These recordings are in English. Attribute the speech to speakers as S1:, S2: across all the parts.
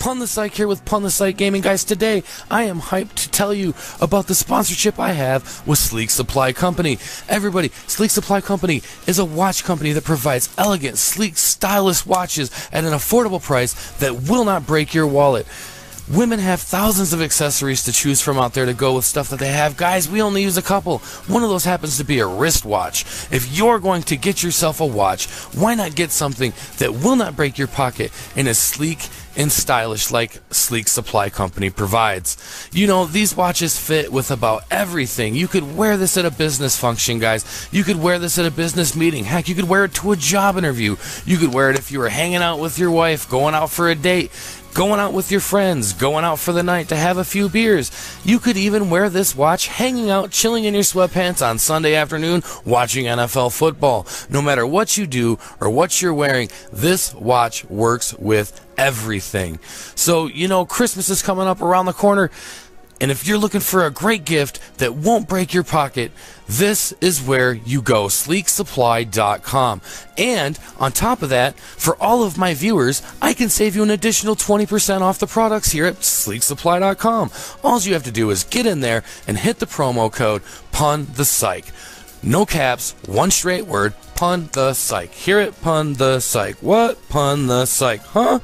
S1: Pun the Psych here with Pun the Psych Gaming. Guys, today I am hyped to tell you about the sponsorship I have with Sleek Supply Company. Everybody, Sleek Supply Company is a watch company that provides elegant, sleek, stylish watches at an affordable price that will not break your wallet. Women have thousands of accessories to choose from out there to go with stuff that they have. Guys, we only use a couple. One of those happens to be a wristwatch. If you're going to get yourself a watch, why not get something that will not break your pocket and is sleek and stylish like Sleek Supply Company provides? You know, these watches fit with about everything. You could wear this at a business function, guys. You could wear this at a business meeting. Heck, you could wear it to a job interview. You could wear it if you were hanging out with your wife, going out for a date, going out with your friends, going out for the night to have a few beers. You could even wear this watch hanging out, chilling in your sweatpants on Sunday afternoon, watching NFL football. No matter what you do or what you're wearing, this watch works with everything. So, you know, Christmas is coming up around the corner, and if you're looking for a great gift that won't break your pocket, this is where you go, sleeksupply.com. And on top of that, for all of my viewers, I can save you an additional 20% off the products here at sleeksupply.com. All you have to do is get in there and hit the promo code PUNTHEPSYCH. No caps, one straight word, Pun the Psych. Here at Pun the Psych. What? Pun the Psych. Huh?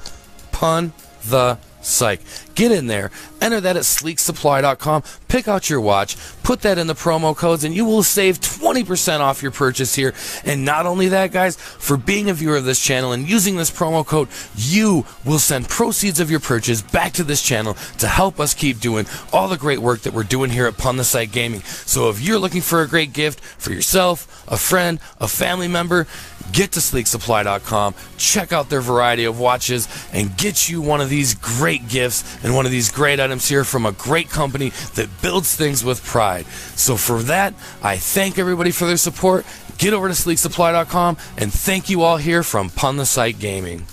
S1: Pun the Psych. Get in there, enter that at sleeksupply.com, pick out your watch, put that in the promo codes, and you will save 20% off your purchase here. And not only that, guys, for being a viewer of this channel and using this promo code, you will send proceeds of your purchase back to this channel to help us keep doing all the great work that we're doing here at Pun the Psych Gaming. So if you're looking for a great gift for yourself, a friend, a family member, get to sleeksupply.com, check out their variety of watches, and get you one of these great gifts and one of these great items here from a great company that builds things with pride. So for that, I thank everybody for their support. Get over to sleeksupply.com, and thank you all here from Pun the Psych Gaming.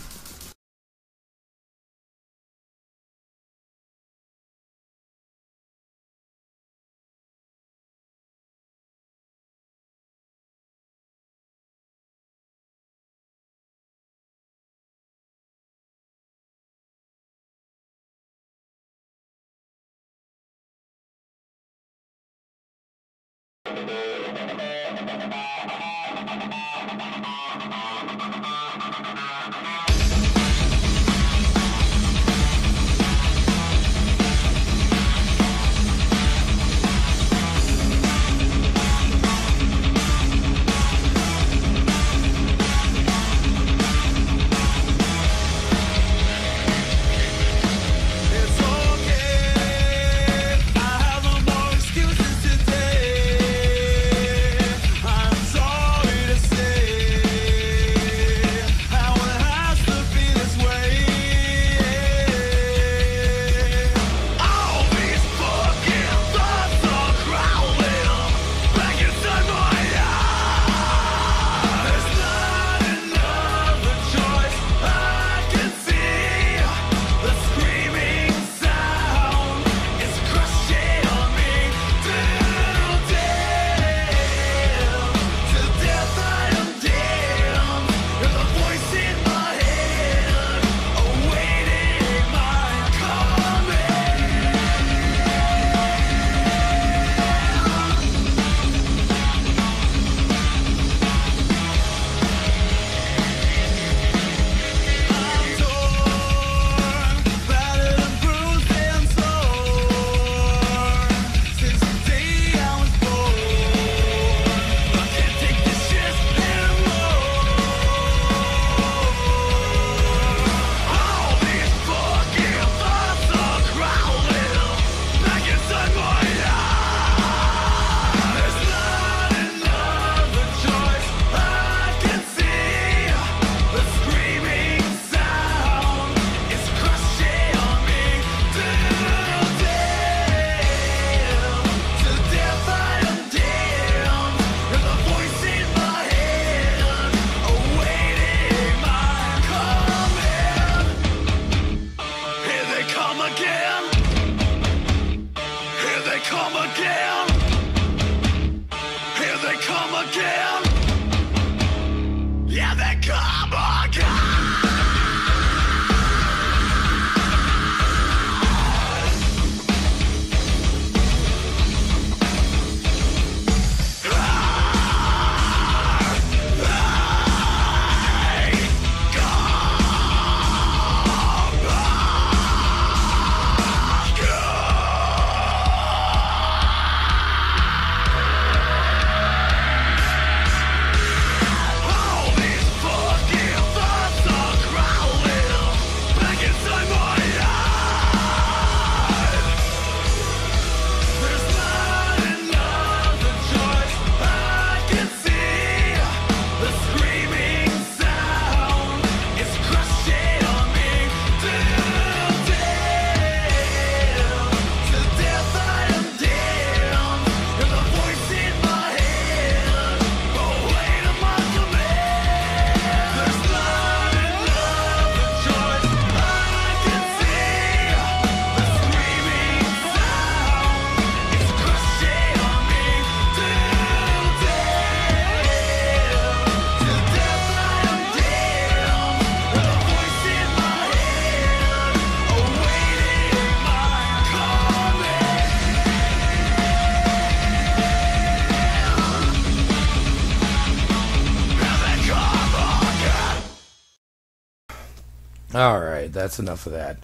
S1: Alright, that's enough of that.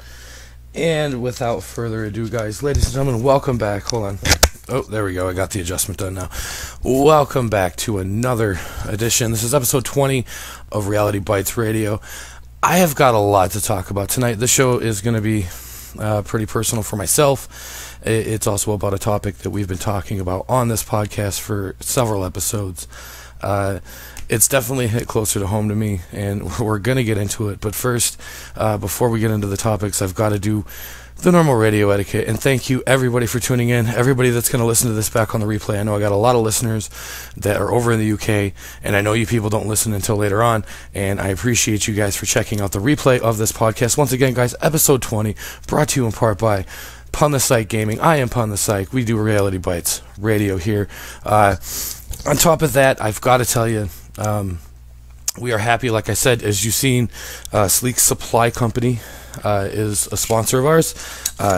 S1: And without further ado, guys, ladies and gentlemen, welcome back. Hold on. Oh, there we go. I got the adjustment done now. Welcome back to another edition. This is episode 20 of Reality Bytes Radio. I have got a lot to talk about tonight. The show is going to be pretty personal for myself. It's also about a topic that we've been talking about on this podcast for several episodes. It's definitely hit closer to home to me, and we're going to get into it. But first, before we get into the topics, I've got to do the normal radio etiquette. And thank you, everybody, for tuning in. Everybody that's going to listen to this back on the replay. I know I got a lot of listeners that are over in the UK, and I know you people don't listen until later on. And I appreciate you guys for checking out the replay of this podcast. Once again, guys, episode 20, brought to you in part by Pun the Psych Gaming. I am Pun the Psych. We do Reality Bytes Radio here. On top of that, I've got to tell you, we are happy, like I said, as you've seen, Sleek Supply Company is a sponsor of ours.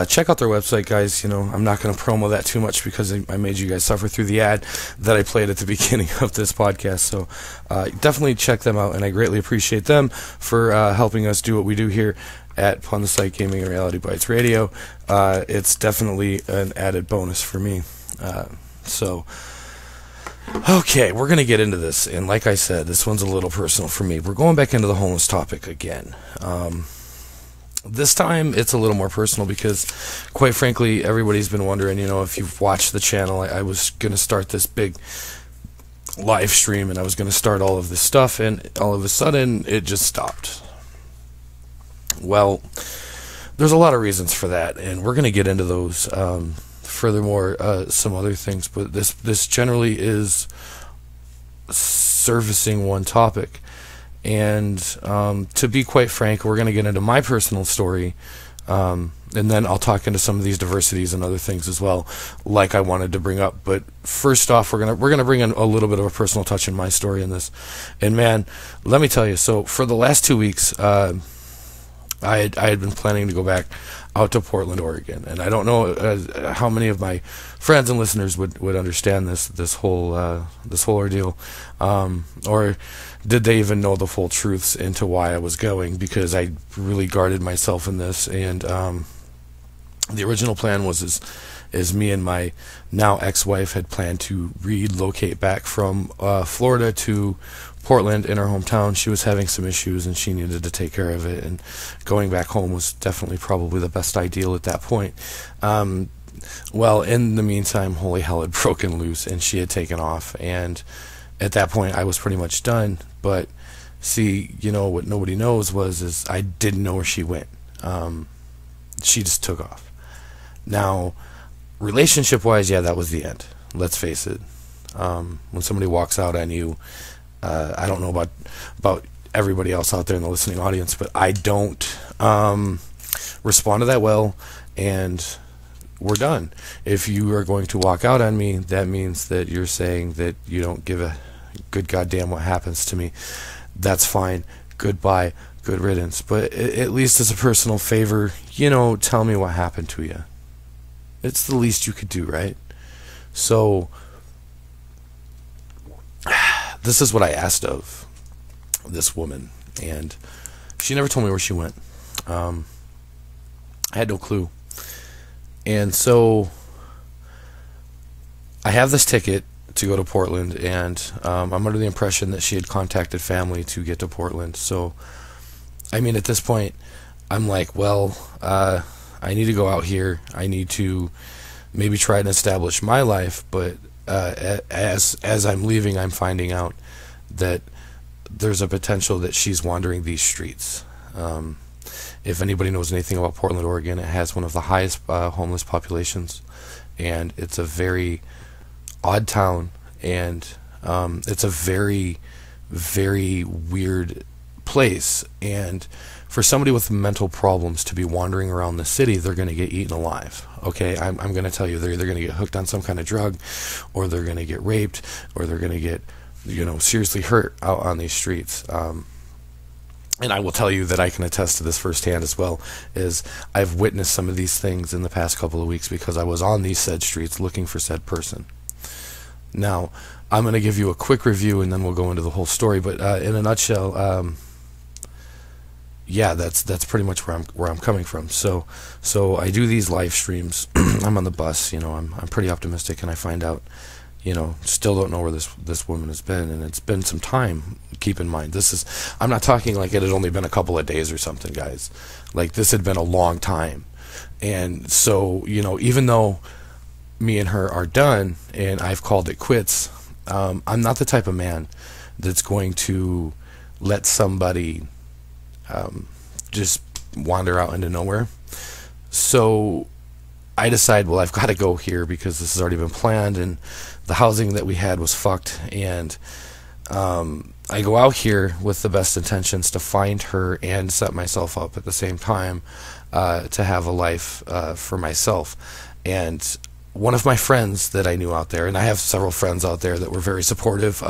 S1: Check out their website, guys. You know, I'm not going to promo that too much because I made you guys suffer through the ad that I played at the beginning of this podcast. So definitely check them out, and I greatly appreciate them for helping us do what we do here at Pun the Psych Gaming and Reality Bytes Radio. It's definitely an added bonus for me. Okay, we're going to get into this, and like I said, this one's a little personal for me. We're going back into the homeless topic again. This time, it's a little more personal because, quite frankly, everybody's been wondering, you know, if you've watched the channel, I was going to start this big live stream, and I was going to start all of this stuff, and all of a sudden, it just stopped. Well, there's a lot of reasons for that, and we're going to get into those. Furthermore, some other things, but this generally is servicing one topic. And to be quite frank, we're going to get into my personal story, and then I'll talk into some of these diversities and other things as well, like I wanted to bring up. But first off, we're gonna bring in a little bit of a personal touch in my story in this. And man, let me tell you. So for the last 2 weeks, I had been planning to go back out to Portland, Oregon, and I don't know how many of my friends and listeners would understand this whole ordeal, or did they even know the full truths into why I was going, because I really guarded myself in this. And the original plan was is me and my now ex-wife had planned to relocate back from Florida to Portland in her hometown. She was having some issues and she needed to take care of it, and going back home was definitely probably the best ideal at that point. Well, in the meantime, holy hell had broken loose and she had taken off, and at that point I was pretty much done. But see, you know what nobody knows is I didn't know where she went. She just took off. Now, relationship wise, yeah, that was the end. Let's face it. When somebody walks out on you, I don't know about everybody else out there in the listening audience, but I don't respond to that well, and we're done. If you are going to walk out on me, that means that you're saying that you don't give a good goddamn what happens to me. That's fine. Goodbye. Good riddance. But at least as a personal favor, you know, tell me what happened to you. It's the least you could do, right? So this is what I asked of this woman, and she never told me where she went. I had no clue. And so I have this ticket to go to Portland, and I'm under the impression that she had contacted family to get to Portland. So, I mean, at this point, I'm like, well, I need to go out here. I need to maybe try and establish my life, but as I'm leaving, I'm finding out that there's a potential that she's wandering these streets. If anybody knows anything about Portland, Oregon, it has one of the highest homeless populations, and it's a very odd town, and it's a very, very weird place. And for somebody with mental problems to be wandering around the city, they're going to get eaten alive. Okay, I'm going to tell you, they're either going to get hooked on some kind of drug, or they're going to get raped, or they're going to get, you know, seriously hurt out on these streets. And I will tell you that I can attest to this firsthand as well, is I've witnessed some of these things in the past couple of weeks because I was on these said streets looking for said person. Now, I'm going to give you a quick review and then we'll go into the whole story, but in a nutshell, yeah, that's pretty much where I'm coming from. So I do these live streams. I'm on the bus, I'm pretty optimistic, and I find out, still don't know where this woman has been, and it's been some time. Keep in mind, I'm not talking like it had only been a couple of days or something, guys. Like, this had been a long time. And so, even though me and her are done and I've called it quits, I'm not the type of man that's going to let somebody just wander out into nowhere. So I decide, well, I've got to go here because this has already been planned, and the housing that we had was fucked. And I go out here with the best intentions to find her and set myself up at the same time to have a life for myself. And one of my friends that I knew out there, and I have several friends out there that were very supportive.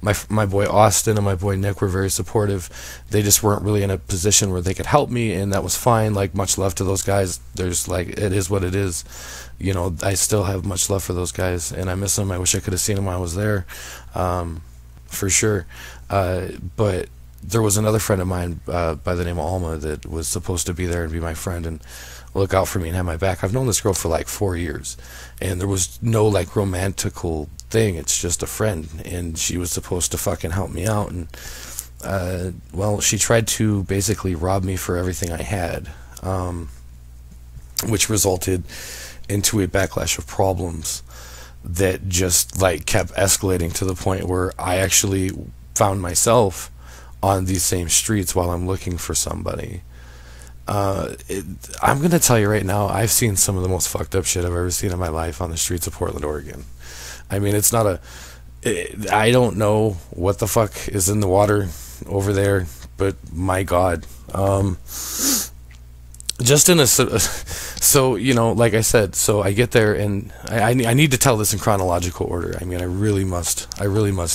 S1: My boy Austin and my boy Nick were very supportive. They just weren't really in a position where they could help me, and that was fine. Like, much love to those guys. There's it is what it is. I still have much love for those guys, and I miss them. I wish I could have seen them while I was there, for sure. But there was another friend of mine by the name of Alma that was supposed to be there and be my friend and look out for me and have my back. I've known this girl for like 4 years, and there was no like romantical thing. It's just a friend, and she was supposed to fucking help me out. And well, she tried to basically rob me for everything I had, which resulted into a backlash of problems that just like kept escalating to the point where I actually found myself on these same streets while I'm looking for somebody. I'm gonna tell you right now, I've seen some of the most fucked up shit I've ever seen in my life on the streets of Portland, Oregon. I mean, it's not I don't know what the fuck is in the water over there, but my God, just in so like I said, so I get there, and I need to tell this in chronological order. I mean, I really must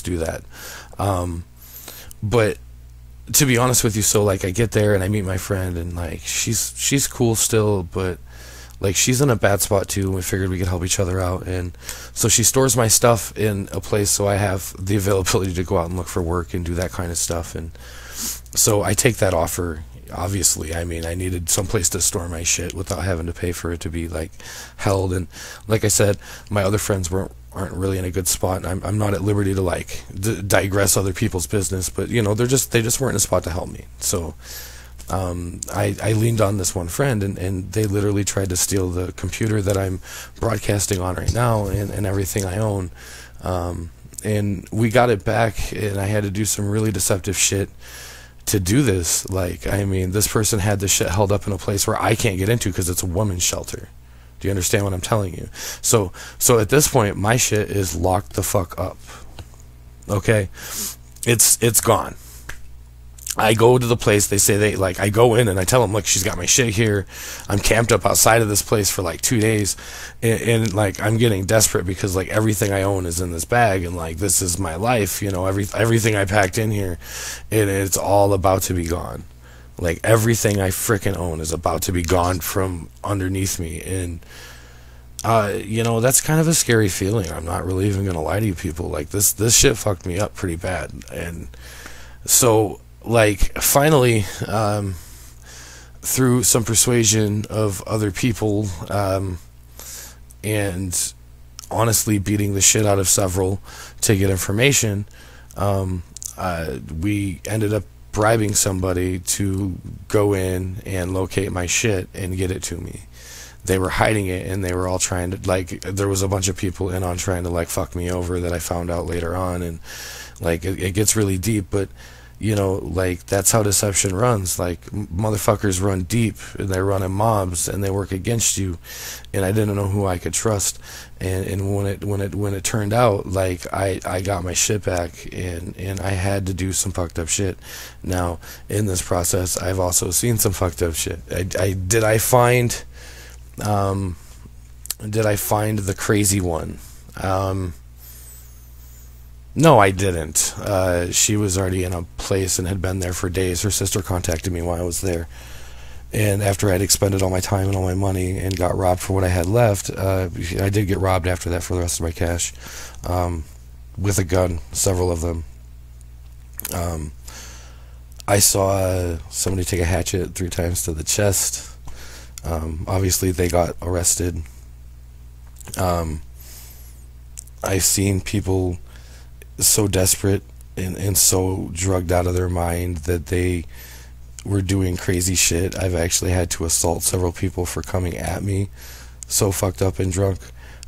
S1: do that. But to be honest with you, so like I get there and I meet my friend, and like she's cool still, but like she's in a bad spot too, and we figured we could help each other out. And so she stores my stuff in a place so I have the availability to go out and look for work and do that kind of stuff. And so I take that offer. Obviously, I mean, I needed some place to store my shit without having to pay for it to be like held. And like I said, my other friends aren't really in a good spot, and I'm not at liberty to like digress other people's business, but they just weren't in a spot to help me. So I leaned on this one friend, and they literally tried to steal the computer that I'm broadcasting on right now, and everything I own. And we got it back, and I had to do some really deceptive shit to do this. Like, I mean, this person had this shit held up in a place where I can't get into because it's a woman's shelter. Do you understand what I'm telling you? So at this point, my shit is locked the fuck up. Okay? It's gone. I go to the place, they say I go in and I tell them, look, she's got my shit here. I'm camped up outside of this place for like 2 days, and like I'm getting desperate because like everything I own is in this bag, and like this is my life, everything I packed in here, and it's all about to be gone. Like everything I frickin' own is about to be gone from underneath me, and that's kind of a scary feeling. I'm not really even gonna lie to you people. Like this shit fucked me up pretty bad. And so like finally, through some persuasion of other people, and honestly beating the shit out of several to get information, we ended up bribing somebody to go in and locate my shit and get it to me. They were hiding it, and they were all trying to, like, there was a bunch of people in on trying to like fuck me over that I found out later on. And like it gets really deep, but like that's how deception runs. Like motherfuckers run deep, and they run in mobs, and they work against you. And I didn't know who I could trust. And when it turned out, like I got my shit back, and I had to do some fucked up shit. Now in this process, I've also seen some fucked up shit. Did I find the crazy one? No, I didn't. She was already in a place and had been there for days. Her sister contacted me while I was there, and after I'd expended all my time and all my money and got robbed for what I had left, I did get robbed after that for the rest of my cash, with a gun, several of them. I saw somebody take a hatchet 3 times to the chest. Obviously, they got arrested. I've seen people so desperate and so drugged out of their mind that they were doing crazy shit. I've actually had to assault several people for coming at me so fucked up and drunk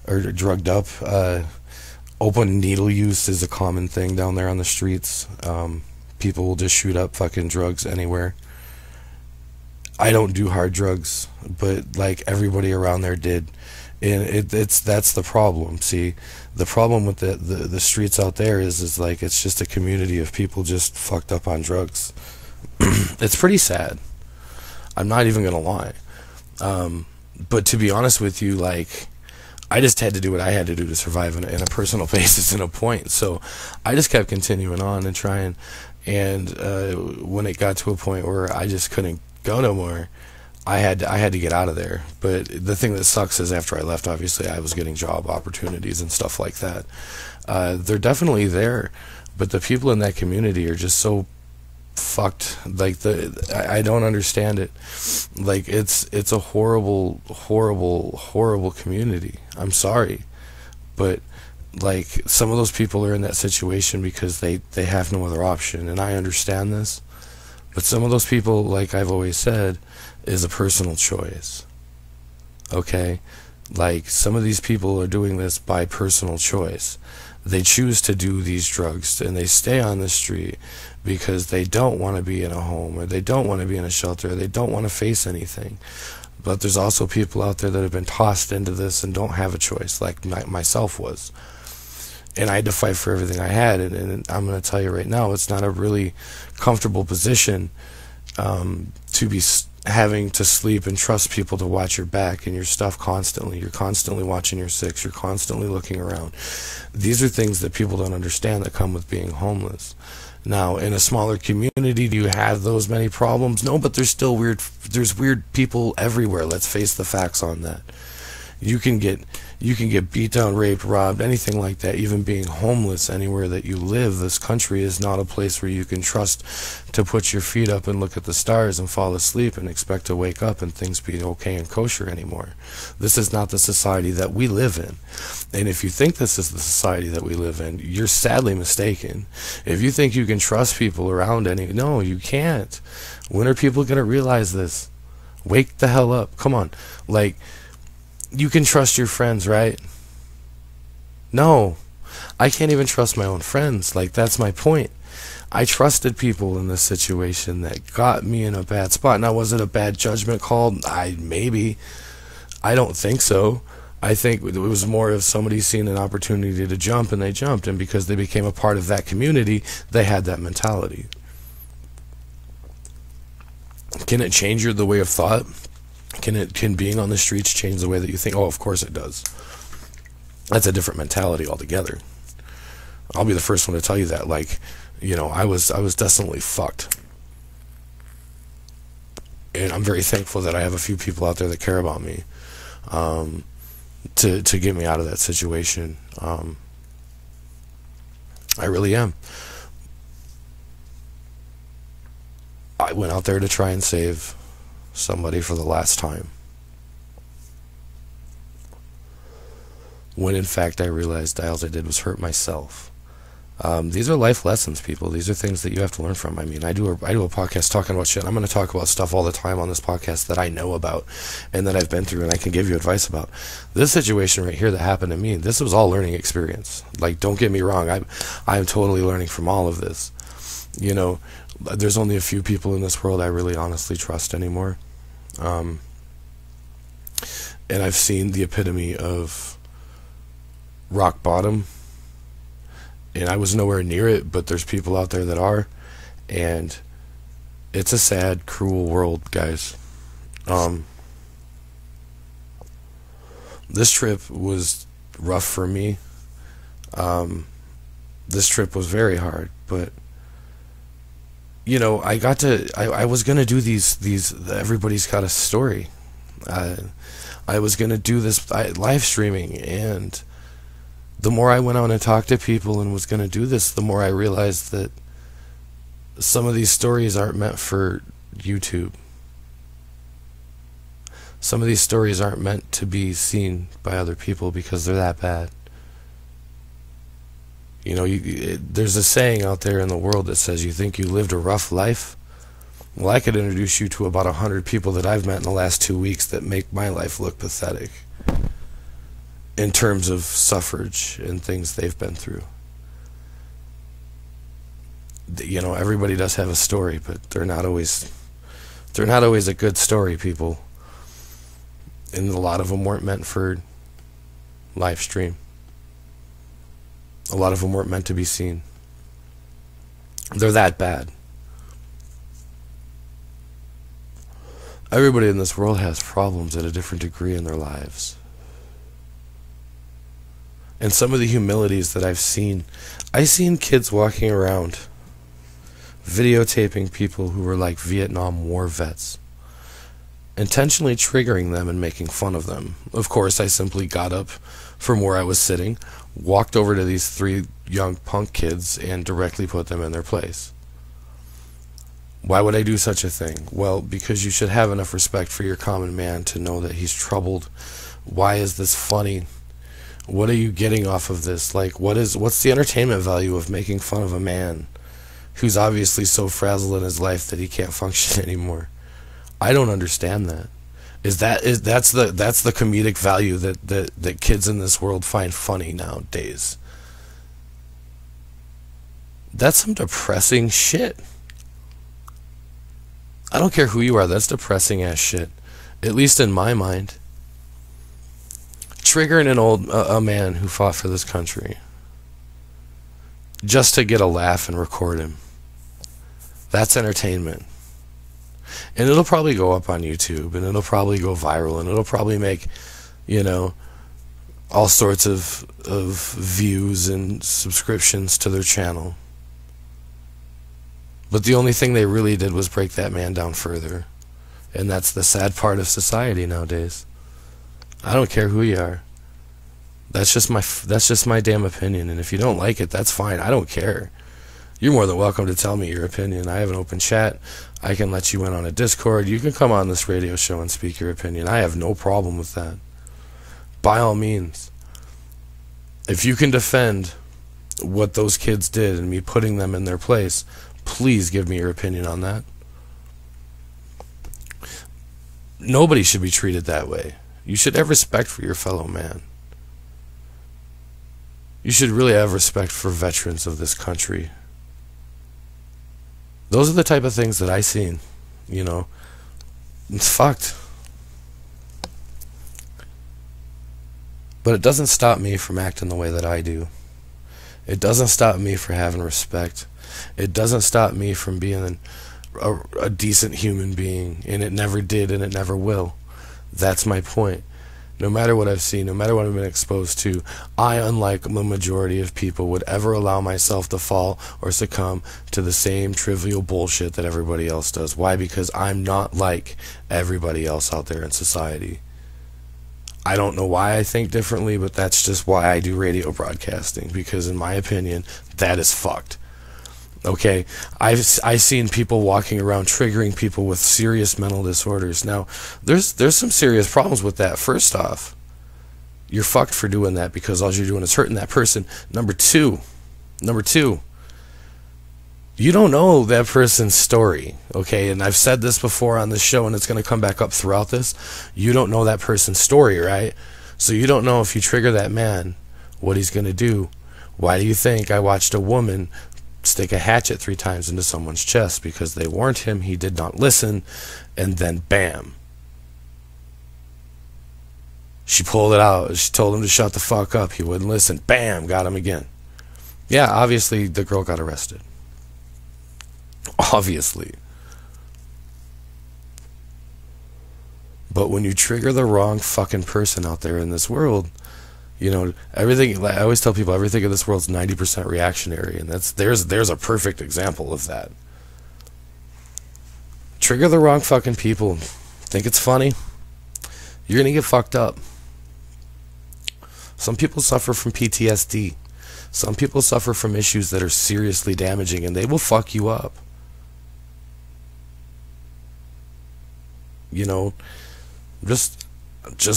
S1: or drugged up. Open needle use is a common thing down there on the streets. People will just shoot up fucking drugs anywhere. I don't do hard drugs, but like everybody around there did. And that's the problem. See, the problem with the streets out there is like it's just a community of people just fucked up on drugs. It's pretty sad. I'm not even gonna lie. But to be honest with you, like, I just had to do what I had to do to survive in a personal basis and a point. So I just kept continuing on and trying. And when it got to a point where I just couldn't go no more, I had to get out of there. But the thing that sucks is after I left, obviously I was getting job opportunities and stuff like that. They're definitely there, but the people in that community are just so fucked. Like, I don't understand it. Like, it's a horrible community. I'm sorry, but like, some of those people are in that situation because they have no other option, and I understand this. But some of those people, like I've always said, is a personal choice. Okay? Like, some of these people are doing this by personal choice. They choose to do these drugs, and they stay on the street because they don't want to be in a home, or they don't want to be in a shelter, or they don't want to face anything. But there's also people out there that have been tossed into this and don't have a choice, like myself was. And I had to fight for everything I had, and I'm going to tell you right now, it's not a really comfortable position to be having to sleep and trust people to watch your back and your stuff constantly. You're constantly watching your six. You're constantly looking around. These are things that people don't understand that come with being homeless. Now, in a smaller community, do you have those many problems? No, but there's weird people everywhere. Let's face the facts on that. You can get beat down, raped, robbed, anything like that. Even being homeless anywhere that you live, this country is not a place where you can trust to put your feet up and look at the stars and fall asleep and expect to wake up and things be okay and kosher anymore. This is not the society that we live in. And if you think this is the society that we live in, you're sadly mistaken. If you think you can trust people around no, you can't. When are people going to realize this? Wake the hell up. Come on. Like, you can trust your friends, right? No, I can't even trust my own friends. Like, that's my point. I trusted people in this situation that got me in a bad spot. Now, was it a bad judgment call? Maybe. I don't think so. I think it was more of somebody seeing an opportunity to jump, and they jumped. And because they became a part of that community, they had that mentality. Can it change the way of thought? Can being on the streets change the way that you think? Oh, of course it does. That's a different mentality altogether. I'll be the first one to tell you that. Like, you know, I was definitely fucked. And I'm very thankful that I have a few people out there that care about me, to get me out of that situation. I really am. I went out there to try and save somebody for the last time, when in fact I realized all I did was hurt myself. These are life lessons, people. These are things that you have to learn from. I mean, I do a podcast talking about shit. I'm going to talk about stuff all the time on this podcast that I know about and that I've been through and I can give you advice about. This situation right here that happened to me, this was all learning experience. Like, don't get me wrong, I'm totally learning from all of this. You know, there's only a few people in this world I really honestly trust anymore. And I've seen the epitome of rock bottom, and I was nowhere near it, but there's people out there that are, and it's a sad, cruel world, guys. This trip was rough for me. This trip was very hard, but you know, I was gonna do these everybody's got a story. I was gonna do this live streaming, and the more I went out and talked to people and was gonna do this, the more I realized that Some of these stories aren't meant for YouTube. Some of these stories aren't meant to be seen by other people because they're that bad. You know, there's a saying out there in the world that says, you think you lived a rough life? Well, I could introduce you to about 100 people that I've met in the last 2 weeks that make my life look pathetic in terms of suffrage and things they've been through. You know, everybody does have a story, but they're not always a good story, people. And a lot of them weren't meant for live stream. A lot of them weren't meant to be seen. They're that bad. Everybody in this world has problems at a different degree in their lives. And some of the humilities that I've seen kids walking around videotaping people who were like Vietnam War vets, intentionally triggering them and making fun of them. Of course, I simply got up from where I was sitting, walked over to these 3 young punk kids, and directly put them in their place. Why would I do such a thing? Well, because you should have enough respect for your common man to know that he's troubled. Why is this funny? What are you getting off of this? Like, what's the entertainment value of making fun of a man who's obviously so frazzled in his life that he can't function anymore? I don't understand that. That's the comedic value that kids in this world find funny nowadays. That's some depressing shit. I don't care who you are, that's depressing ass shit. At least in my mind. Triggering a man who fought for this country just to get a laugh and record him. That's entertainment. And it'll probably go up on YouTube, and it'll probably go viral, and it'll probably make, you know, all sorts of views and subscriptions to their channel. But the only thing they really did was break that man down further. And that's the sad part of society nowadays. I don't care who you are. That's just my damn opinion, and if you don't like it, that's fine. I don't care. You're more than welcome to tell me your opinion. I have an open chat. I can let you in on a Discord. You can come on this radio show and speak your opinion. I have no problem with that. By all means. If you can defend what those kids did and me putting them in their place, please give me your opinion on that. Nobody should be treated that way. You should have respect for your fellow man. You should really have respect for veterans of this country. Those are the type of things that I seen, you know. It's fucked. But it doesn't stop me from acting the way that I do. It doesn't stop me from having respect. It doesn't stop me from being a decent human being. And it never did, and it never will. That's my point. No matter what I've seen, no matter what I've been exposed to, I, unlike the majority of people, would ever allow myself to fall or succumb to the same trivial bullshit that everybody else does. Why? Because I'm not like everybody else out there in society. I don't know why I think differently, but that's just why I do radio broadcasting, because in my opinion, that is fucked. Okay, I've seen people walking around triggering people with serious mental disorders. Now, there's some serious problems with that. First off, you're fucked for doing that because all you're doing is hurting that person. Number two, you don't know that person's story, okay? And I've said this before on this show, and it's going to come back up throughout this. You don't know that person's story, right? So you don't know if you trigger that man, what he's going to do. Why do you think I watched a woman stick a hatchet 3 times into someone's chest? Because they warned him, he did not listen, and then bam, she pulled it out. She told him to shut the fuck up. He wouldn't listen. Bam, got him again. Yeah, obviously the girl got arrested. Obviously. But when you trigger the wrong fucking person out there in this world, you know, everything, I always tell people, everything in this world is 90% reactionary, and there's a perfect example of that. Trigger the wrong fucking people. Think it's funny? You're gonna get fucked up. Some people suffer from PTSD. Some people suffer from issues that are seriously damaging, and they will fuck you up. you know, just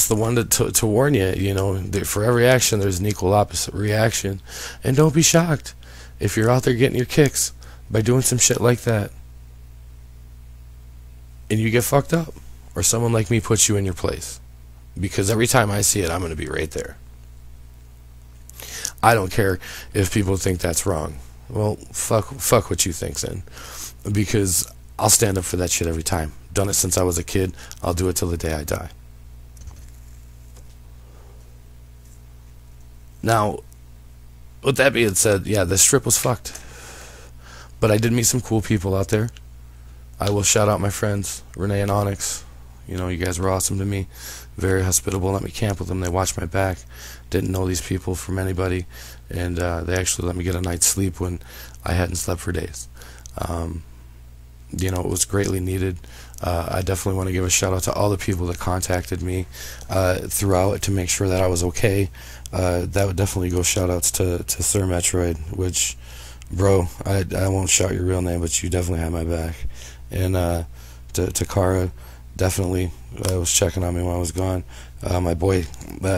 S1: the one to warn you, you know, for every action there's an equal opposite reaction. And don't be shocked if you're out there getting your kicks by doing some shit like that and you get fucked up, or someone like me puts you in your place. Because every time I see it, I'm going to be right there. I don't care if people think that's wrong. Well, fuck what you think then. Because I'll stand up for that shit every time. Done it since I was a kid. I'll do it till the day I die. Now, with that being said, yeah, this trip was fucked. But I did meet some cool people out there. I will shout out my friends, Renee and Onyx. You know, you guys were awesome to me. Very hospitable. Let me camp with them. They watched my back. Didn't know these people from anybody. And they actually let me get a night's sleep when I hadn't slept for days. You know, it was greatly needed. I definitely want to give a shout out to all the people that contacted me throughout to make sure that I was okay. That would definitely go shout outs to Sir Metroid, which, bro, I won't shout your real name, but you definitely had my back. And to Kara, definitely was checking on me when I was gone. My boy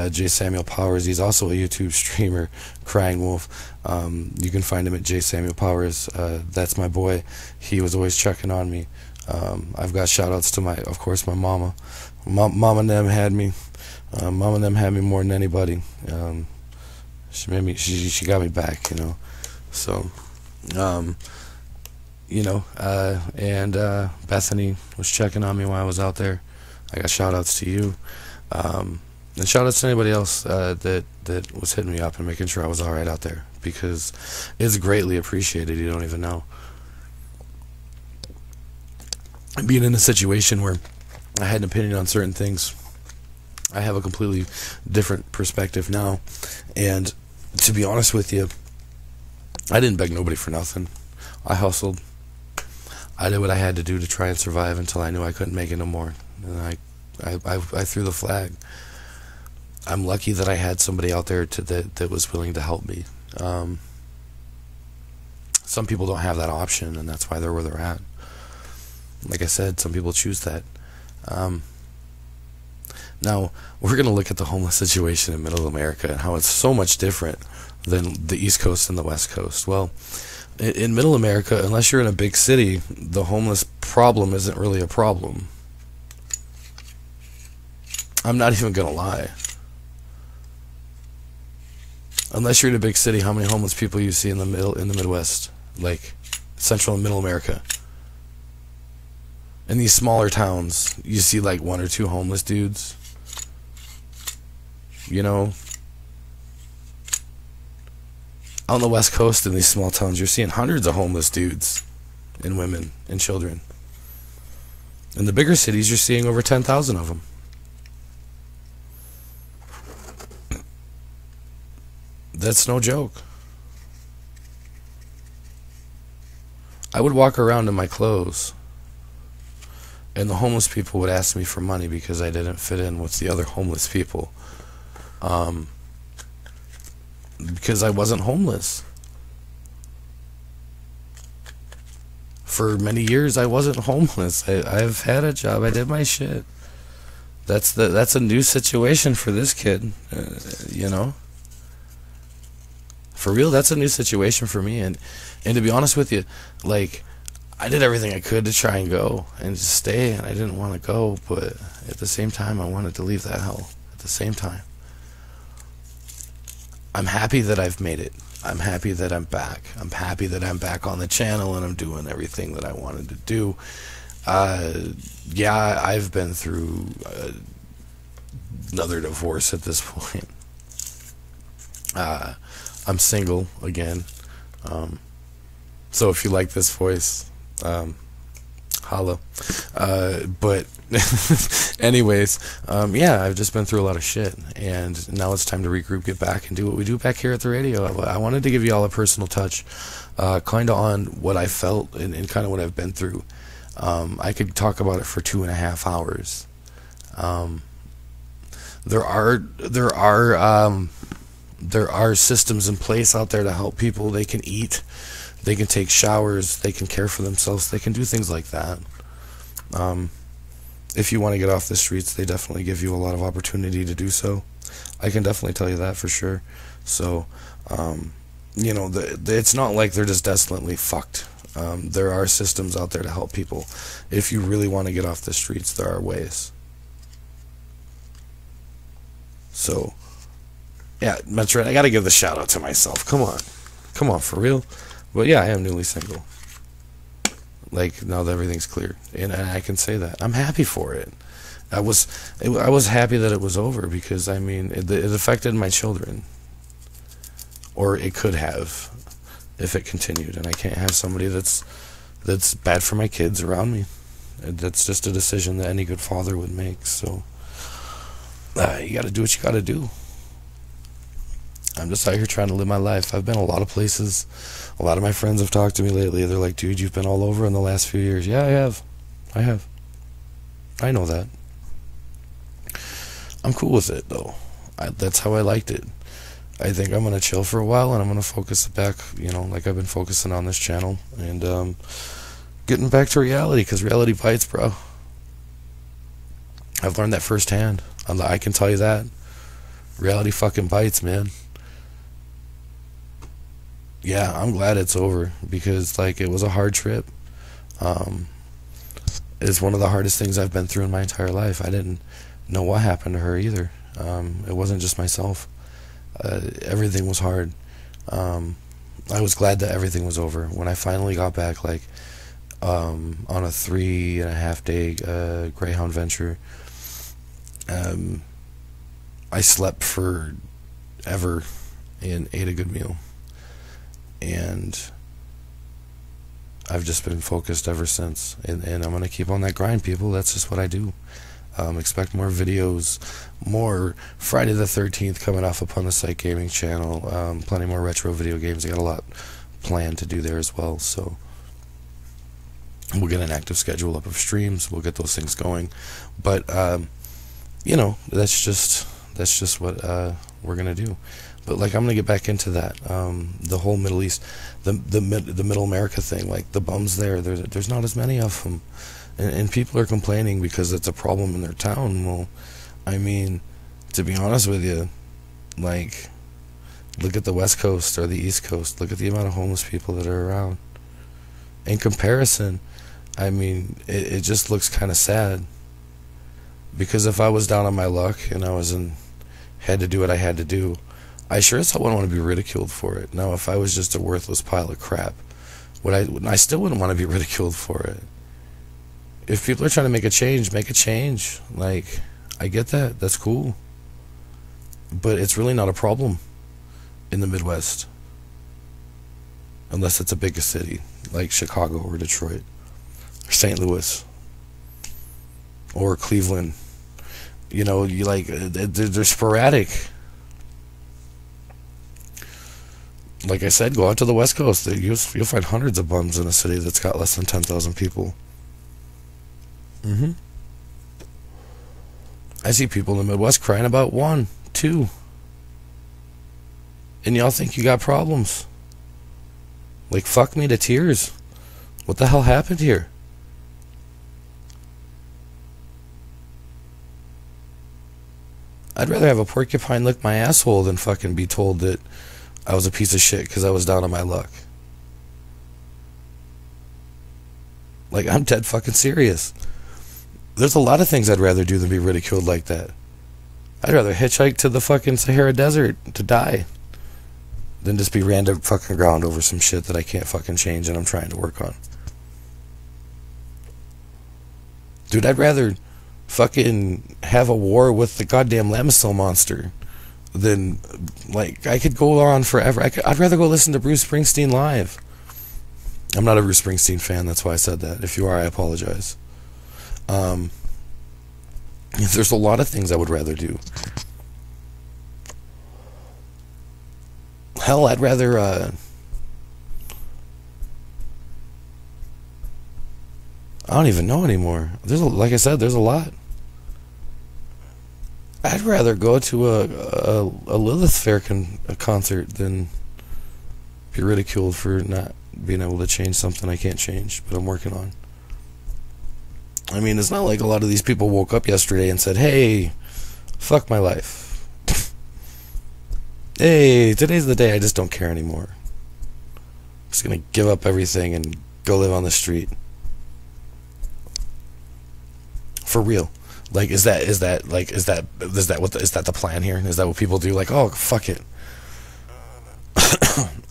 S1: J. Samuel Powers, he's also a YouTube streamer, Crying Wolf. You can find him at J. Samuel Powers. That's my boy. He was always checking on me. I've got shout outs to of course my mama. Mama and them had me. Mama and them had me more than anybody. She made me. She got me back, you know. So, you know, and Bethany was checking on me while I was out there. I got shout outs to you. And shout outs to anybody else that was hitting me up and making sure I was alright out there, because it's greatly appreciated. You don't even know. Being in a situation where I had an opinion on certain things, I have a completely different perspective now. And to be honest with you, I didn't beg nobody for nothing. I hustled. I did what I had to do to try and survive until I knew I couldn't make it no more. And I threw the flag. I'm lucky that I had somebody out there that was willing to help me. Some people don't have that option, and that's why they're where they're at. Like I said, some people choose that. Now, we're going to look at the homeless situation in Middle America and how it's so much different than the East Coast and the West Coast. Well, in Middle America, unless you're in a big city, the homeless problem isn't really a problem. I'm not even going to lie. Unless you're in a big city, how many homeless people you see in the Midwest, like Central and Middle America? In these smaller towns, you see like 1 or 2 homeless dudes. You know, out on the West Coast in these small towns, you're seeing hundreds of homeless dudes and women and children. In the bigger cities, you're seeing over 10,000 of them. That's no joke. I would walk around in my clothes, and the homeless people would ask me for money because I didn't fit in with the other homeless people. Because I wasn't homeless. For many years, I wasn't homeless. I've had a job. I did my shit. That's a new situation for this kid, you know. For real, that's a new situation for me. And to be honest with you, like, I did everything I could to try and go and just stay, and I didn't want to go, but at the same time, I wanted to leave that hell at the same time. I'm happy that I've made it. I'm happy that I'm back. I'm happy that I'm back on the channel and I'm doing everything that I wanted to do. Yeah, I've been through another divorce at this point. I'm single again. So if you like this voice, holla. But anyways, yeah, I've just been through a lot of shit, and now it's time to regroup, get back, and do what we do back here at the radio. I wanted to give you all a personal touch, kind of on what I felt and kind of what I've been through. I could talk about it for 2.5 hours. There are systems in place out there to help people. They can eat, they can take showers, they can care for themselves, they can do things like that. if you want to get off the streets, they definitely give you a lot of opportunity to do so. I can definitely tell you that for sure. So, you know, it's not like they're just desolately fucked. There are systems out there to help people. If you really want to get off the streets, there are ways. So, yeah, Metro, I gotta give the shout out to myself. Come on, for real. But yeah, I am newly single. Like, now that everything's clear, and I can say that I'm happy for it. I was happy that it was over, because I mean, it affected my children, or it could have, if it continued. And I can't have somebody that's bad for my kids around me. That's just a decision that any good father would make. So you got to do what you got to do. I'm just out here trying to live my life. I've been a lot of places. A lot of my friends have talked to me lately. They're like, dude, you've been all over in the last few years. Yeah, I have. I know that. I'm cool with it, though. That's how I liked it. I think I'm going to chill for a while, and I'm going to focus back, you know, like I've been focusing on this channel, and getting back to reality, because reality bites, bro. I've learned that firsthand. I can tell you that. Reality fucking bites, man. Yeah, I'm glad it's over, because, like, it was a hard trip. It's one of the hardest things I've been through in my entire life. I didn't know what happened to her either. It wasn't just myself. Everything was hard. I was glad that everything was over. When I finally got back, like, on a 3.5 day Greyhound venture, I slept forever and ate a good meal. And I've just been focused ever since. And I'm going to keep on that grind, people. That's just what I do. Expect more videos, more Friday the 13th coming off Upon the Sight Gaming channel. Plenty more retro video games. I got a lot planned to do there as well. So we'll get an active schedule up of streams. We'll get those things going. But you know, that's just what we're gonna do. But like, I'm gonna get back into that. The whole Middle East, the Middle America thing. Like, the bums there's not as many of them. And people are complaining because it's a problem in their town. Well, I mean, to be honest with you, like, look at the West Coast or the East Coast. Look at the amount of homeless people that are around. In comparison, I mean, it just looks kind of sad. Because if I was down on my luck and had to do what I had to do, I sure as hell wouldn't want to be ridiculed for it. Now, if I was just a worthless pile of crap, I still wouldn't want to be ridiculed for it. If people are trying to make a change, make a change. Like, I get that. That's cool. But it's really not a problem in the Midwest. Unless it's a bigger city, like Chicago or Detroit or St. Louis or Cleveland. You know, they're sporadic. Like I said, go out to the West Coast. You'll find hundreds of bums in a city that's got less than 10,000 people. I see people in the Midwest crying about 1, 2. And y'all think you got problems. Like, fuck me to tears. What the hell happened here? I'd rather have a porcupine lick my asshole than fucking be told that I was a piece of shit because I was down on my luck. Like, I'm dead fucking serious. There's a lot of things I'd rather do than be ridiculed like that. I'd rather hitchhike to the fucking Sahara Desert to die than just be ran to fucking ground over some shit that I can't fucking change and I'm trying to work on. Dude, I'd rather fucking have a war with the goddamn Lamisil monster than, like, I could go on forever. I'd rather go listen to Bruce Springsteen live. I'm not a Bruce Springsteen fan, that's why I said that. If you are, I apologize. There's a lot of things I would rather do. Hell, I'd rather, I don't even know anymore. Like I said, there's a lot. I'd rather go to a Lilith Fair concert than be ridiculed for not being able to change something I can't change, but I'm working on. I mean, it's not like a lot of these people woke up yesterday and said, hey, fuck my life. Hey, today's the day I just don't care anymore. I'm just gonna give up everything and go live on the street. For real. Like, is that the plan here? Is that what people do? Like, oh, fuck it.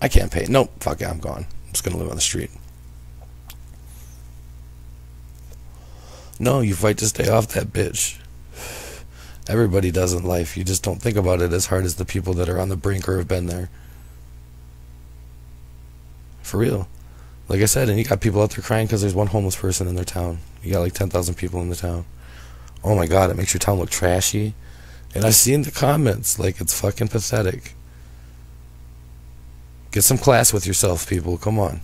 S1: I can't pay. Nope, fuck it, I'm gone. I'm just gonna live on the street. No, you fight to stay off that bitch. Everybody does in life. You just don't think about it as hard as the people that are on the brink or have been there. For real. Like I said, and you got people out there crying because there's one homeless person in their town. You got like 10,000 people in the town. Oh my god, it makes your town look trashy. And I've seen the comments, like, it's fucking pathetic. Get some class with yourself, people. Come on.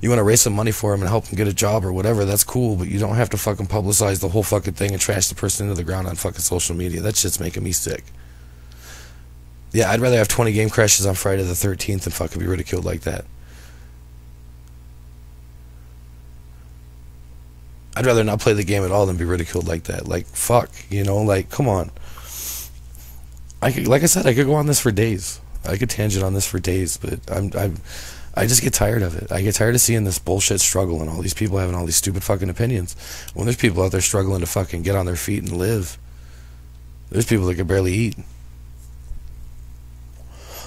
S1: You want to raise some money for him and help him get a job or whatever, that's cool, but you don't have to fucking publicize the whole fucking thing and trash the person into the ground on fucking social media. That shit's making me sick. Yeah, I'd rather have 20 game crashes on Friday the 13th than fucking be ridiculed like that. I'd rather not play the game at all than be ridiculed like that. Like, fuck, you know, like, come on. Like I said, I could go on this for days. I could tangent on this for days, but I just get tired of it. I get tired of seeing this bullshit struggle and all these people having all these stupid fucking opinions. When there's people out there struggling to fucking get on their feet and live. There's people that can barely eat.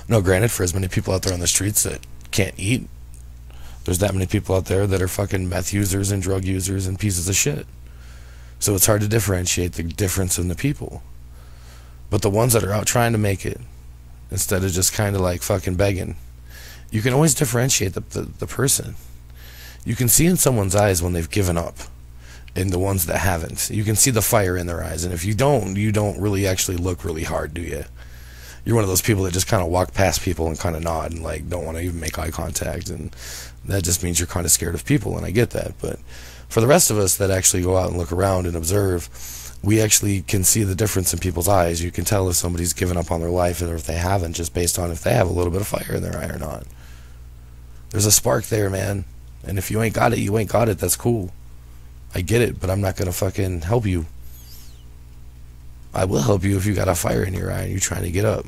S1: No, granted, for as many people out there on the streets that can't eat, there's that many people out there that are fucking meth users and drug users and pieces of shit. So it's hard to differentiate the difference in the people. But the ones that are out trying to make it, instead of just kind of like fucking begging, you can always differentiate the person. You can see in someone's eyes when they've given up, and the ones that haven't. You can see the fire in their eyes, and if you don't really actually look really hard, do you? You're one of those people that just kind of walk past people and kind of nod and like don't want to even make eye contact, and that just means you're kind of scared of people, and I get that. But for the rest of us that actually go out and look around and observe, we actually can see the difference in people's eyes. You can tell if somebody's given up on their life or if they haven't, just based on if they have a little bit of fire in their eye or not. There's a spark there, man. And if you ain't got it, you ain't got it. That's cool. I get it, but I'm not going to fucking help you. I will help you if you got a fire in your eye and you're trying to get up.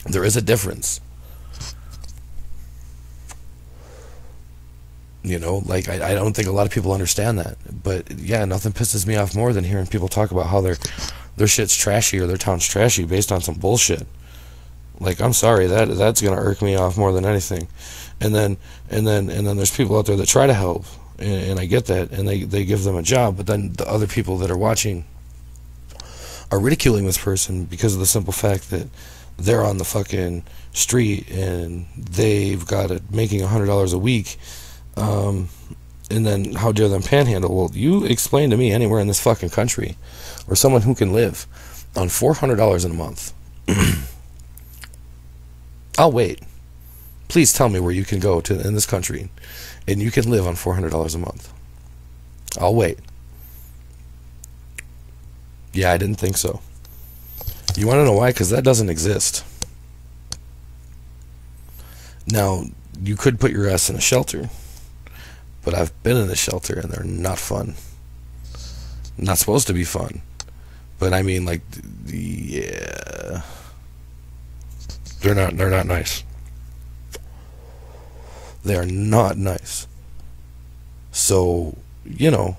S1: There is a difference. You know, like, I don't think a lot of people understand that. But, yeah, nothing pisses me off more than hearing people talk about how their shit's trashy or their town's trashy based on some bullshit. Like, I'm sorry, that's gonna irk me off more than anything. And then there's people out there that try to help, and I get that, and they give them a job, but then the other people that are watching are ridiculing this person because of the simple fact that they're on the fucking street and they've got it making $100 a week, and then how dare them panhandle? Well, you explain to me anywhere in this fucking country where someone who can live on $400 in a month. I'll wait. Please tell me where you can go to in this country and you can live on $400 a month. I'll wait. Yeah, I didn't think so. You want to know why? Because that doesn't exist. Now, you could put your ass in a shelter, but I've been in a shelter and they're not fun. Not supposed to be fun. But I mean, like, yeah. They're not nice. They are not nice. So, you know,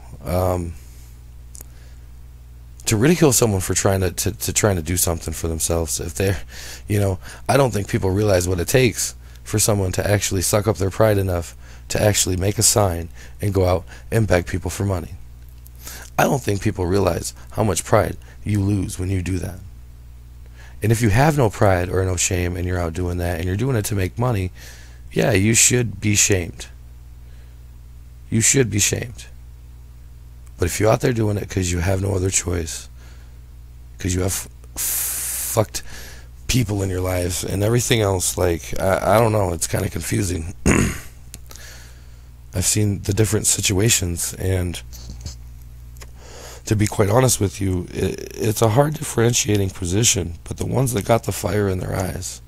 S1: to ridicule someone for trying to do something for themselves, if they're, you know, I don't think people realize what it takes for someone to actually suck up their pride enough to actually make a sign and go out and beg people for money. I don't think people realize how much pride you lose when you do that. And if you have no pride or no shame and you're out doing that and you're doing it to make money, yeah, you should be shamed. You should be shamed. But if you're out there doing it because you have no other choice, because you have fucked people in your lives and everything else, like, I don't know, it's kind of confusing. I've seen the different situations, and to be quite honest with you, it's a hard differentiating position, but the ones that got the fire in their eyes,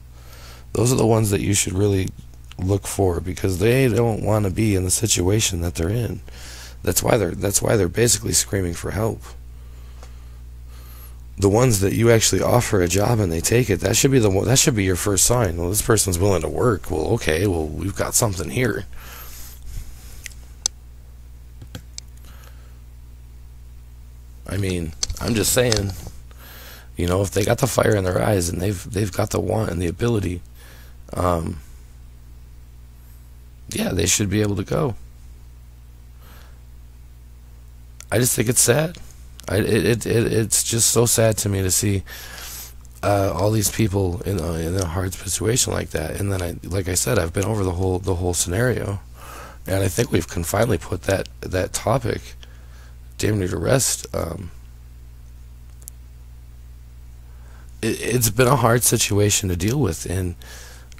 S1: those are the ones that you should really look for, because they don't want to be in the situation that they're in. That's why they're basically screaming for help. The ones that you actually offer a job and they take it, that should be your first sign. Well, this person's willing to work. Well, okay, well, we've got something here. I mean, I'm just saying, you know, if they got the fire in their eyes and they've got the want and the ability, yeah, they should be able to go. I just think it's sad. It's just so sad to me to see all these people in a hard situation like that. And then like I said, I've been over the whole scenario, and I think we've finally put that topic damn near to rest. It's been a hard situation to deal with, and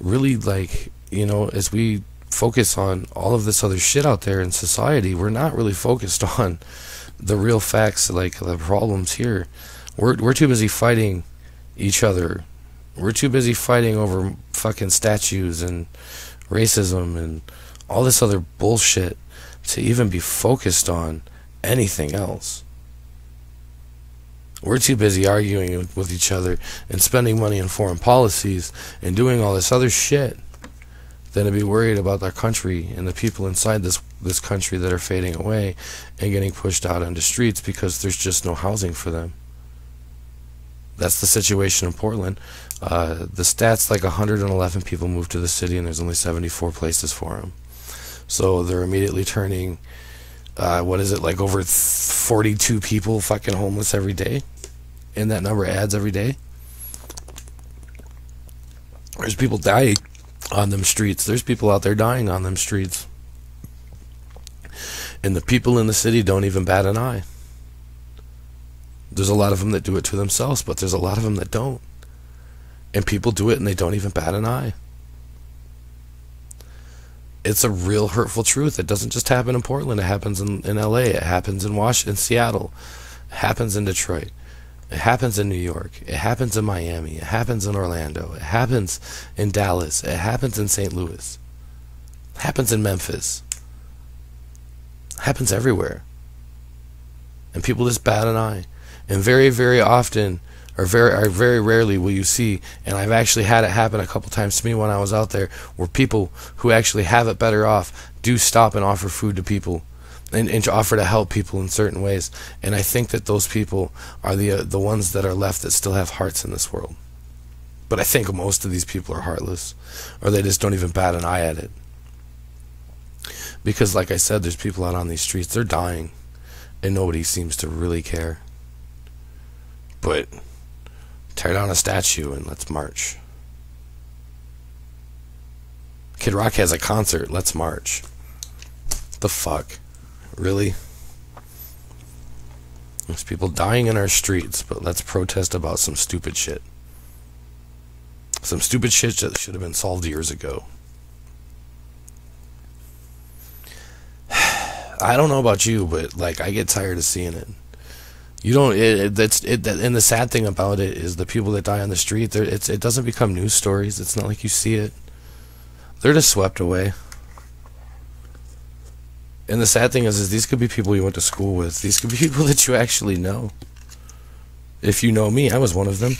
S1: really, like, you know, as we focus on all of this other shit out there in society, we're not really focused on the real facts, like the problems here. We're too busy fighting each other. We're too busy fighting over fucking statues and racism and all this other bullshit to even be focused on anything else. We're too busy arguing with each other and spending money on foreign policies and doing all this other shit than to be worried about our country and the people inside this country that are fading away and getting pushed out onto streets because there's just no housing for them. That's the situation in Portland. The stats, like 111 people moved to the city, and there's only 74 places for them. So they're immediately turning, what is it, like over 42 people fucking homeless every day? And that number adds every day. There's people dying on them streets. There's people out there dying on them streets. And the people in the city don't even bat an eye. There's a lot of them that do it to themselves, but there's a lot of them that don't. And people do it and they don't even bat an eye. It's a real hurtful truth. It doesn't just happen in Portland. It happens in LA. It happens in Washington, Seattle. It happens in Detroit. It happens in New York. It happens in Miami. It happens in Orlando. It happens in Dallas. It happens in St. Louis. It happens in Memphis. It happens everywhere. And people just bat an eye. And very, very often, or very rarely will you see, and I've actually had it happen a couple times to me when I was out there, where people who actually have it better off do stop and offer food to people and offer to help people in certain ways. And I think that those people are the ones that are left that still have hearts in this world. But I think most of these people are heartless, or they just don't even bat an eye at it. Because like I said, there's people out on these streets, they're dying, and nobody seems to really care. But tear down a statue and let's march. Kid Rock has a concert, let's march. The fuck? Really? There's people dying in our streets, but let's protest about some stupid shit. Some stupid shit that should have been solved years ago. I don't know about you, but like, I get tired of seeing it. You don't. And the sad thing about it is the people that die on the street. It doesn't become news stories. It's not like you see it. They're just swept away. And the sad thing is these could be people you went to school with. These could be people that you actually know. If you know me, I was one of them.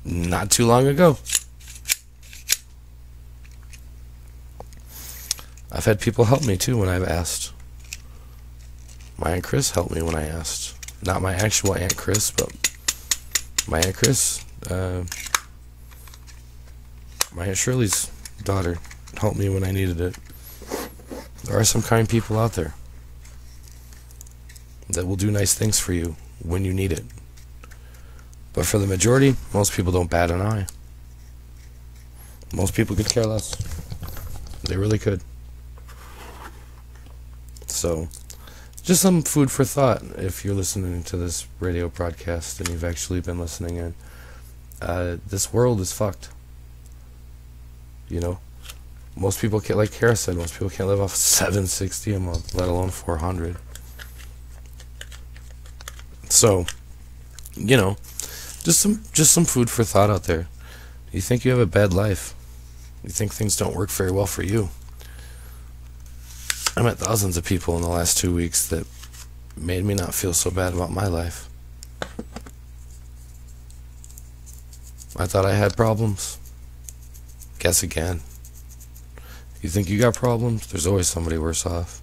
S1: Not too long ago. I've had people help me too when I've asked. My Aunt Chris helped me when I asked. Not my actual Aunt Chris, but my Aunt Chris, my Aunt Shirley's daughter, helped me when I needed it. There are some kind people out there that will do nice things for you when you need it. But for the majority, most people don't bat an eye. Most people could care less. They really could. So, just some food for thought if you're listening to this radio broadcast and you've actually been listening in. This world is fucked. You know? Most people can't, like Kara said, most people can't live off $760 a month, let alone $400. So, you know, just some food for thought out there. You think you have a bad life? You think things don't work very well for you. I met thousands of people in the last 2 weeks that made me not feel so bad about my life. I thought I had problems. Guess again. You think you got problems? There's always somebody worse off.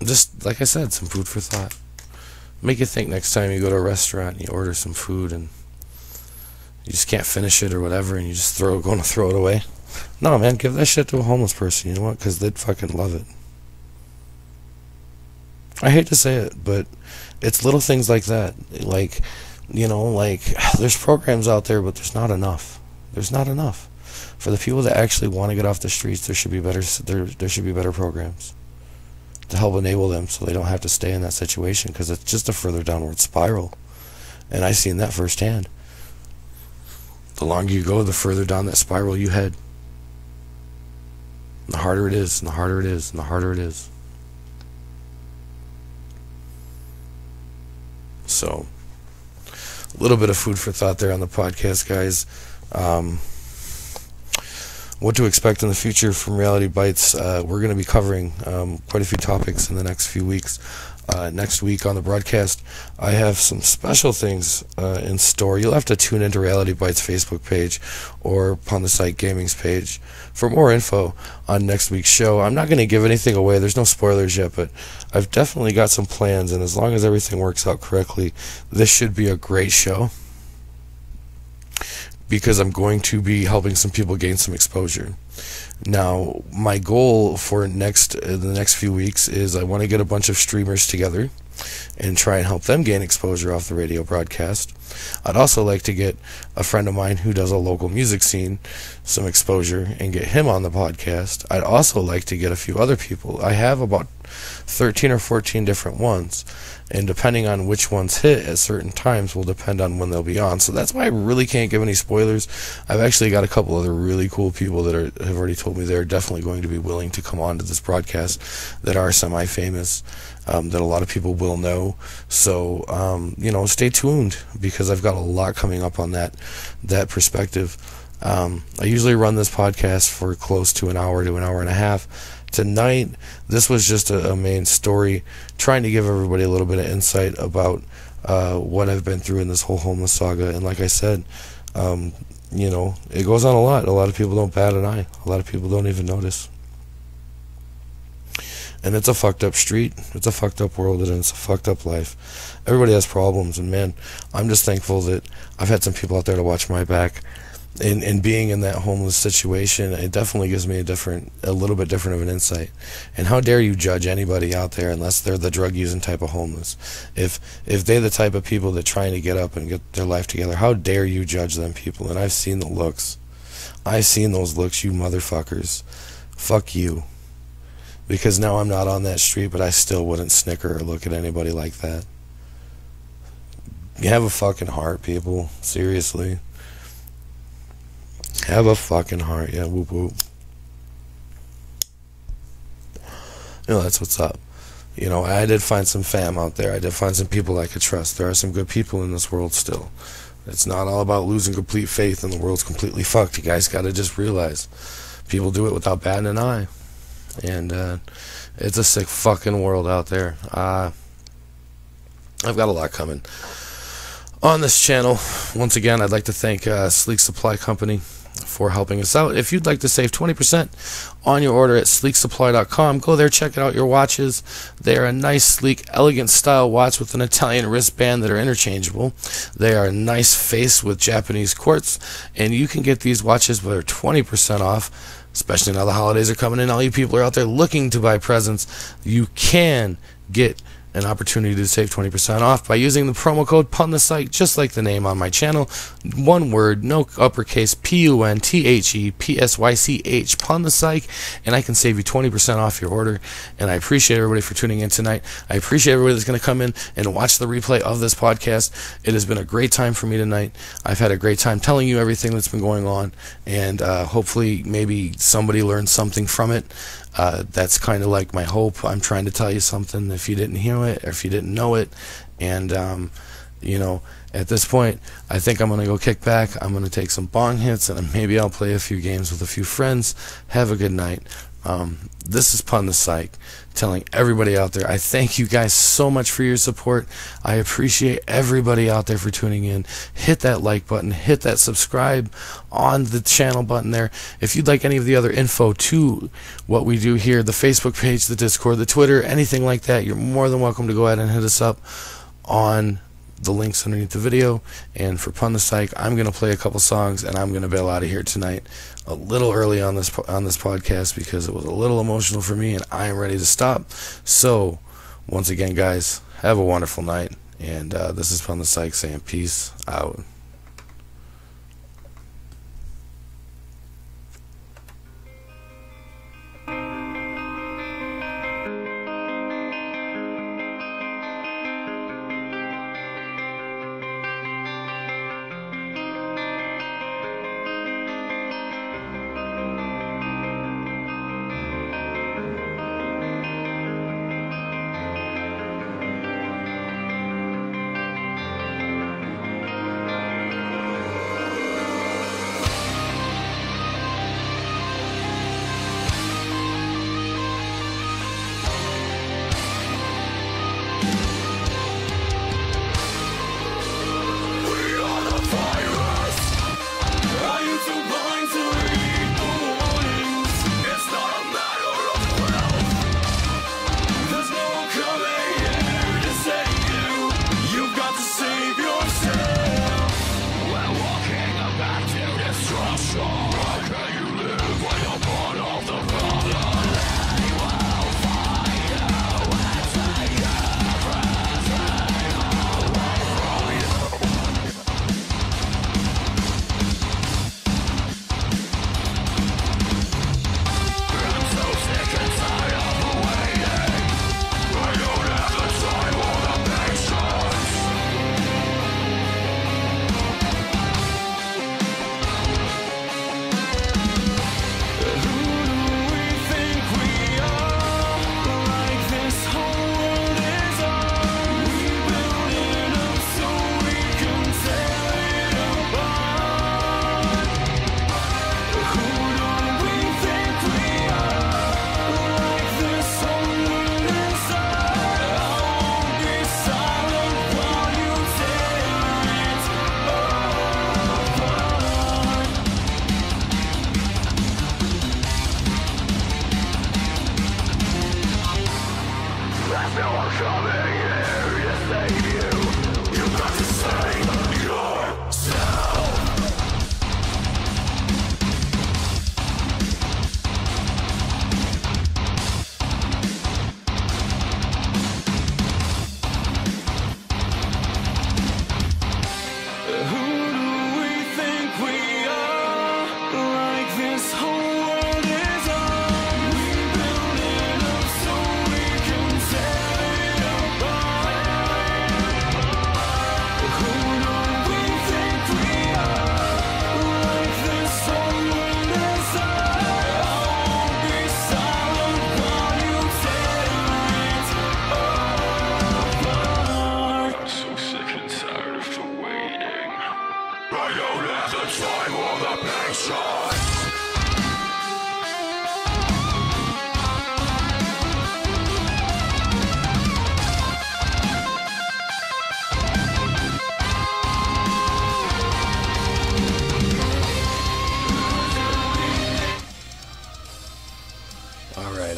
S1: Just, like I said, some food for thought. Make you think next time you go to a restaurant and you order some food and you just can't finish it or whatever, and you just going to throw it away. No, man, give that shit to a homeless person, you know what? Because they'd fucking love it. I hate to say it, but it's little things like that. Like, you know, like, there's programs out there, but there's not enough. There's not enough. For the people that actually want to get off the streets, there should be better programs to help enable them so they don't have to stay in that situation, because it's just a further downward spiral. And I've seen that firsthand. The longer you go, the further down that spiral you head. The harder it is, and the harder it is, and the harder it is. So, a little bit of food for thought there on the podcast, guys. What to expect in the future from Reality Bytes. We're going to be covering quite a few topics in the next few weeks. Next week on the broadcast, I have some special things in store. You'll have to tune into Reality Bytes Facebook page or upon the site Gaming's page for more info on next week's show. I'm not going to give anything away. There's no spoilers yet, but I've definitely got some plans, and as long as everything works out correctly, this should be a great show, because I'm going to be helping some people gain some exposure. Now, my goal for the next few weeks is I want to get a bunch of streamers together and try and help them gain exposure off the radio broadcast. I'd also like to get a friend of mine who does a local music scene some exposure and get him on the podcast. I'd also like to get a few other people. I have about 13 or 14 different ones, and depending on which ones hit at certain times will depend on when they'll be on. So that's why I really can't give any spoilers. I've actually got a couple other really cool people that have already told me they're definitely going to be willing to come on to this broadcast that are semi-famous, that a lot of people will know. So, stay tuned, because I've got a lot coming up on that perspective. I usually run this podcast for close to an hour to an hour and a half. Tonight, this was just a main story, trying to give everybody a little bit of insight about what I've been through in this whole homeless saga. And like I said, it goes on a lot. A lot of people don't bat an eye. A lot of people don't even notice. And it's a fucked up street. It's a fucked up world, and it's a fucked up life. Everybody has problems, and man, I'm just thankful that I've had some people out there to watch my back. And being in that homeless situation, it definitely gives me a little bit different of an insight. And how dare you judge anybody out there unless they're the drug using type of homeless? If they're the type of people that trying to get up and get their life together, how dare you judge them people? And I've seen the looks. I've seen those looks, you motherfuckers. Fuck you. Because now I'm not on that street, but I still wouldn't snicker or look at anybody like that. You have a fucking heart, people. Seriously. Have a fucking heart. Yeah, whoop whoop. That's what's up. I did find some fam out there. I did find some people I could trust. There are some good people in this world still. It's not all about losing complete faith and the world's completely fucked. You guys gotta just realize people do it without batting an eye. And it's a sick fucking world out there. I've got a lot coming on this channel. Once again, I'd like to thank Sleek Supply Company for helping us out. If you'd like to save 20% on your order at sleeksupply.com, go there, check out your watches. They are a nice, sleek, elegant style watch with an Italian wristband that are interchangeable. They are a nice face with Japanese quartz, and you can get these watches for 20% off. Especially now the holidays are coming in, all you people are out there looking to buy presents, you can get an opportunity to save 20% off by using the promo code PUNTHESITE, just like the name on my channel. One word, no uppercase, PUNTHEPSYCH, PUNTHESITE, and I can save you 20% off your order. And I appreciate everybody for tuning in tonight. I appreciate everybody that's going to come in and watch the replay of this podcast. It has been a great time for me tonight. I've had a great time telling you everything that's been going on, and hopefully maybe somebody learned something from it. That's kind of like my hope. I'm trying to tell you something if you didn't hear it or if you didn't know it, and you know, at this point, I think I'm going to go kick back. I'm going to take some bong hits, and maybe I'll play a few games with a few friends. Have a good night. This is Pun the Psych, telling everybody out there, I thank you guys so much for your support. I appreciate everybody out there for tuning in. Hit that like button, hit that subscribe on the channel button there. If you'd like any of the other info to what we do here, the Facebook page, the Discord, the Twitter, anything like that, you're more than welcome to go ahead and hit us up on the links underneath the video. And for Pun the Psych, I'm going to play a couple songs, and I'm going to bail out of here tonight a little early on this podcast because it was a little emotional for me, and I am ready to stop. So once again, guys, have a wonderful night, and this is Pun the Psych saying peace out.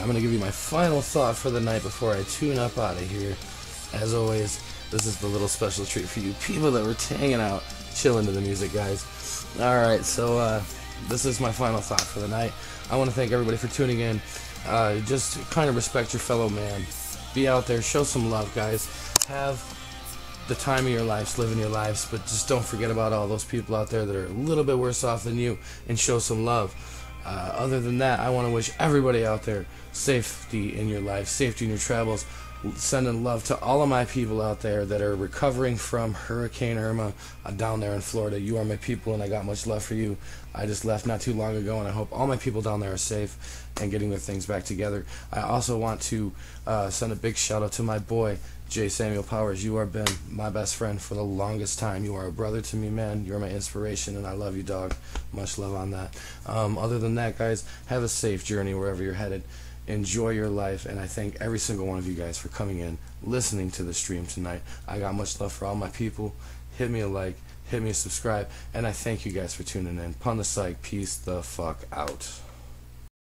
S1: I'm going to give you my final thought for the night before I tune up out of here. As always, this is the little special treat for you people that were hanging out, chilling to the music, guys. Alright, so this is my final thought for the night. I want to thank everybody for tuning in. Just kind of respect your fellow man. Be out there, show some love, guys. Have the time of your lives, living your lives, but just don't forget about all those people out there that are a little bit worse off than you, and show some love. Other than that, I want to wish everybody out there safety in your life, safety in your travels. Sending love to all of my people out there that are recovering from Hurricane Irma down there in Florida. You are my people, and I got much love for you. I just left not too long ago, and I hope all my people down there are safe and getting their things back together. I also want to send a big shout out to my boy J. Samuel Powers, you have been my best friend for the longest time. You are a brother to me, man. You're my inspiration, and I love you, dog. Much love on that. Other than that, guys, have a safe journey wherever you're headed. Enjoy your life, and I thank every single one of you guys for coming in, listening to the stream tonight. I got much love for all my people. Hit me a like, hit me a subscribe, and I thank you guys for tuning in. Pun the psych, peace the fuck out.